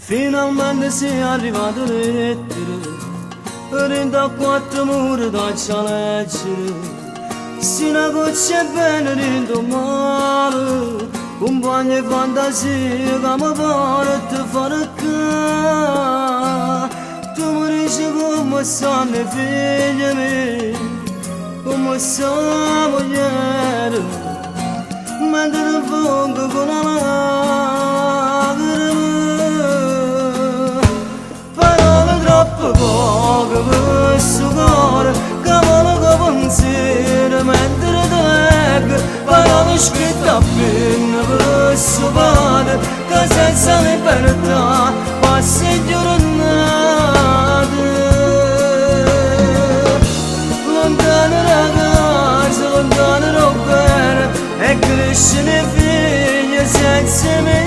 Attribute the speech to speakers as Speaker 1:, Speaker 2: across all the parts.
Speaker 1: Finalmente sei arrivato lettera, 34 muri da leggere. Se una goccia è bene rindo male, compagni e fantasia che mi porta a fare che tu mi dici come stanno i figli miei, come sta la moglie, mentre ti pongo con la lacrima. Parole troppo poche per questo cuore che vuole che pensiero mentre ti leggo. Parole scritte a penna per questo padre che senza libertà passa giornate. Lontano ragazzi, lontano bene, e crescono i figli senza me.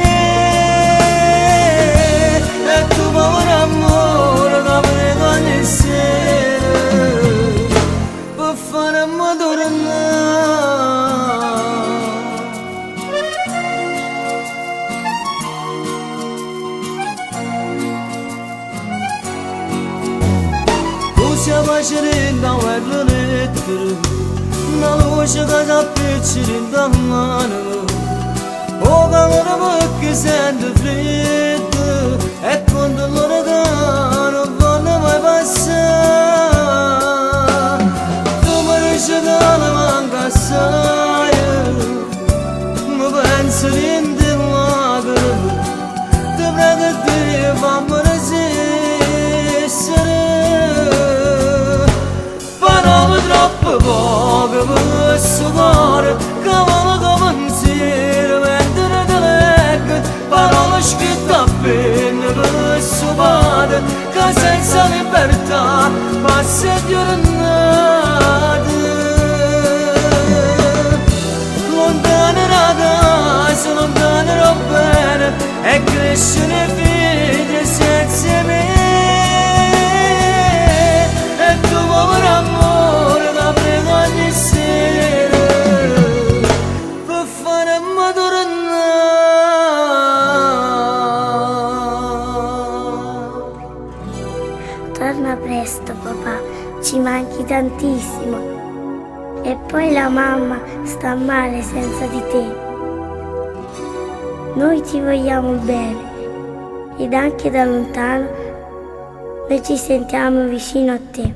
Speaker 1: E tu povero amore che prego ogni sera per farmi tornare. Tu sei facendo a le lettere, una luce che si appiccica in mano. Oh, calore perché sento freddo, e quando l'uragano non mai passare. Tu mi dici che la manca assai, mi penso in te lacrime. Ti prego Dio fammi resistere. Parole troppo poche per questo cuore che vuole che pensiero mentre ti leggo. Parole scritte a penna per questo padre che senza libertà passa giornate. Lontano ragazzi, lontano bene, e crescono i figli senza me. E tu povero amore che prego ogni sera per farmi tornare.
Speaker 2: Torna presto papà, ci manchi tantissimo. E poi la mamma sta male senza di te. Noi ti vogliamo bene ed anche da lontano noi ci sentiamo vicino a te.